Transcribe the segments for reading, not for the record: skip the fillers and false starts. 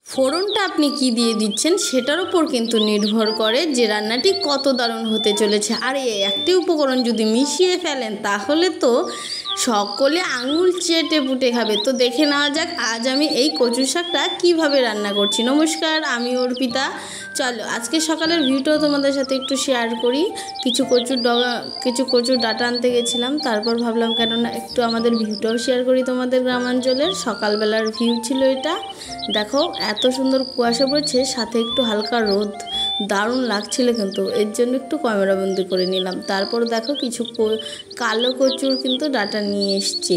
ফোড়নটা আপনি কি দিয়ে দিচ্ছেন সেটার উপর কিন্তু নির্ভর করে যে রান্নাটি কত দারুণ হতে চলেছে। আর এই একটি উপকরণ যদি মিশিয়ে ফেলেন তাহলে তো সকলে আঙুল চেটে পুটে খাবে। তো দেখে নেওয়া যাক আজ আমি এই কচু শাকটা কীভাবে রান্না করছি। নমস্কার, আমি অর্পিতা। চলো আজকে সকালের ভিউটাও তোমাদের সাথে একটু শেয়ার করি। কিছু কচুর ডাটা আনতে গেছিলাম, তারপর ভাবলাম কেননা একটু আমাদের ভিউটাও শেয়ার করি। তোমাদের গ্রামাঞ্চলের সকালবেলার ভিউ ছিল এটা। দেখো এত সুন্দর কুয়াশা পড়ছে, সাথে একটু হালকা রোদ, দারুণ লাগছিল কিন্তু, এর জন্য একটু ক্যামেরাবন্দি করে নিলাম। তারপর দেখো কিছু কালো কচুর কিন্তু ডাটা নিয়ে এসছি।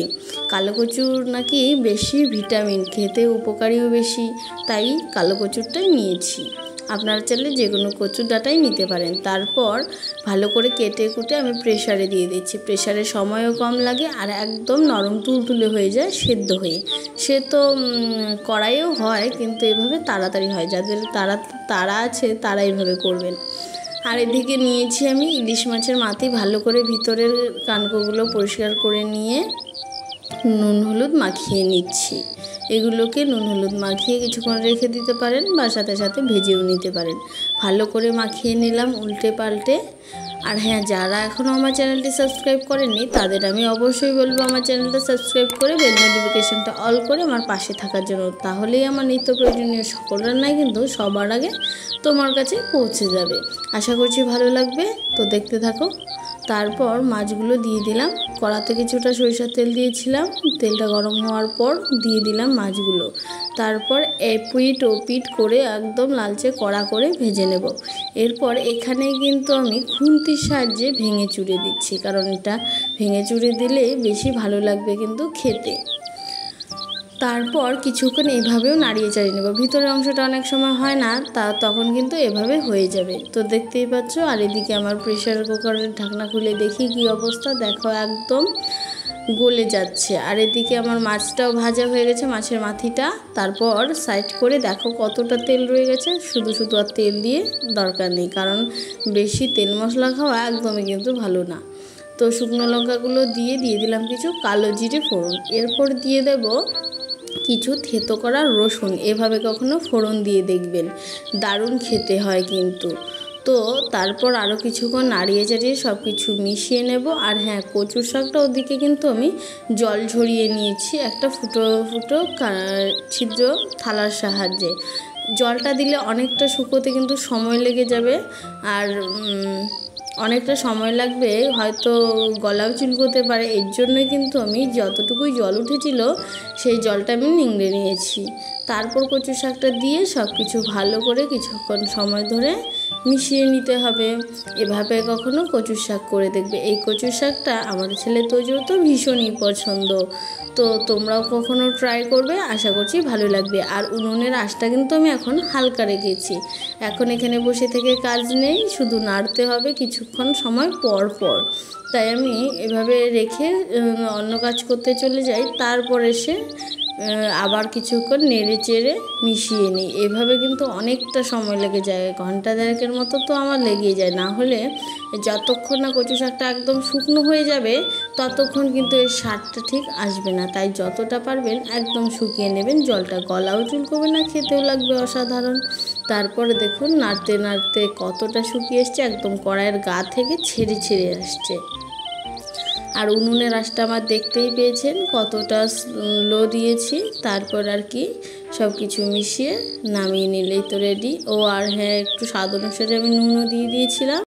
কালো কচুর নাকি বেশি ভিটামিন, খেতে উপকারীও বেশি, তাই কালো কচুরটাই নিয়েছি। আপনারা চাইলে যে কোনো কচুর ডাঁটাই নিতে পারেন। তারপর ভালো করে কেটে কুটে আমি প্রেসারে দিয়ে দিচ্ছি। প্রেসারে সময়ও কম লাগে আর একদম নরম তুলতুলে হয়ে যায় সেদ্ধ হয়ে। সে তো কড়াইও হয়, কিন্তু এভাবে তাড়াতাড়ি হয়। যাদের তাড়া আছে তারা এইভাবে করবেন। আর এদিকে নিয়েছি আমি ইলিশ মাছের মাথি, ভালো করে ভিতরের কানকোগুলো পরিষ্কার করে নিয়ে নুন হলুদ মাখিয়ে নিচ্ছি। এগুলোকে নুন হলুদ মাখিয়ে কিছুক্ষণ রেখে দিতে পারেন বা সাথে সাথে ভেজেও নিতে পারেন। ভালো করে মাখিয়ে নিলাম উল্টে পাল্টে। আর হ্যাঁ, যারা এখনও আমার চ্যানেলটি সাবস্ক্রাইব করেননি তাদের আমি অবশ্যই বলবো আমার চ্যানেলটা সাবস্ক্রাইব করে বেল নোটিফিকেশানটা অল করে আমার পাশে থাকার জন্য। তাহলেই আমার নিত্য প্রয়োজনীয় সকল রান্নাই কিন্তু সবার আগে তোমার কাছে পৌঁছে যাবে। আশা করছি ভালো লাগবে, তো দেখতে থাকো। তারপর মাছগুলো দিয়ে দিলাম। কড়াতে কিছুটা সরিষার তেল দিয়েছিলাম, তেলটা গরম হওয়ার পর দিয়ে দিলাম মাছগুলো। তারপর এপিট ওপিট করে একদম লালচে কড়া করে ভেজে নেব। এরপর এখানে কিন্তু আমি খুন্তির সাহায্যে ভেঙে চুড়ে দিচ্ছি, কারণ এটা ভেঙে চুড়ে দিলে বেশি ভালো লাগবে কিন্তু খেতে। তারপর কিছুক্ষণ এভাবেও নাড়িয়ে চাড়িয়ে নেব। ভিতরের অংশটা অনেক সময় হয় না, তখন কিন্তু এভাবে হয়ে যাবে। তো দেখতেই পাচ্ছ। আর এদিকে আমার প্রেশার কুকারের ঢাকনা খুলে দেখি কি অবস্থা। দেখো একদম গলে যাচ্ছে। আর এদিকে আমার মাছটাও ভাজা হয়ে গেছে, মাছের মাথিটা। তারপর সাইড করে দেখো কতটা তেল রয়ে গেছে। শুধু আর তেল দিয়ে দরকার নেই, কারণ বেশি তেল মশলা খাওয়া একদমই কিন্তু ভালো না। তো শুকনো লঙ্কাগুলো দিয়ে দিলাম কিছু কালো জিরে ফোড়ন। এরপর দিয়ে দেব কিছু থেতো করা রসুন। এভাবে কখনো ফোড়ন দিয়ে দেখবেন, দারুণ খেতে হয় কিন্তু। তো তারপর আরও কিছুক্ষণ নাড়িয়ে চাড়িয়ে সব কিছু মিশিয়ে নেব। আর হ্যাঁ, কচুর শাকটা ওদিকে কিন্তু আমি জল ঝরিয়ে নিয়েছি একটা ফুটো ছিদ্র থালার সাহায্যে। জলটা দিলে অনেকটা শুকোতে কিন্তু সময় লেগে যাবে, আর অনেকটা সময় লাগবে, হয়তো গলাও চুলকোতে পারে। এর জন্যই কিন্তু আমি যতটুকুই জল উঠেছিল সেই জলটা আমি নিংড়ে নিয়েছি। তারপর কচু শাকটা দিয়ে সব কিছু ভালো করে কিছুক্ষণ সময় ধরে মিশিয়ে নিতে হবে। এভাবে কখনো কচু শাক করে দেখবে। এই কচু শাকটা আমার ছেলে তোজোর তো ভীষণই পছন্দ। তো তোমরাও কখনো ট্রাই করবে, আশা করছি ভালো লাগবে। আর উনুনের আঁচটা কিন্তু আমি এখন হালকা রেখেছি। এখন এখানে বসে থেকে কাজ নেই, শুধু নাড়তে হবে কিছুক্ষণ সময় পর পর। তাই আমি এভাবে রেখে অন্য কাজ করতে চলে যাই। তারপর এসে আবার কিছুক্ষণ নেড়ে চেড়ে মিশিয়ে নিই। এভাবে কিন্তু অনেকটা সময় লেগে যায়, ঘন্টা দেড়েকের মতো তো আমার লেগেই যায়। না হলে যতক্ষণ না কচু শাকটা একদম শুকনো হয়ে যাবে ততক্ষণ কিন্তু এর স্বাদটা ঠিক আসবে না। তাই যতটা পারবেন একদম শুকিয়ে নেবেন, জলটা গলাও চুলকবে না, খেতেও লাগবে অসাধারণ। তারপরে দেখুন নাড়তে নাড়তে কতটা শুকিয়ে এসছে, একদম কড়াইয়ের গা থেকে ছেড়ে আসছে। আর উনুনের আঁচটা আমার দেখতেই পেয়েছেন কতটা লো দিয়েছি। তারপর আর কি সব কিছু মিশিয়ে নামিয়ে নিলেই তো রেডি। আর হ্যাঁ, একটু স্বাদ অনুসারে আমি নুনও দিয়ে দিয়েছিলাম।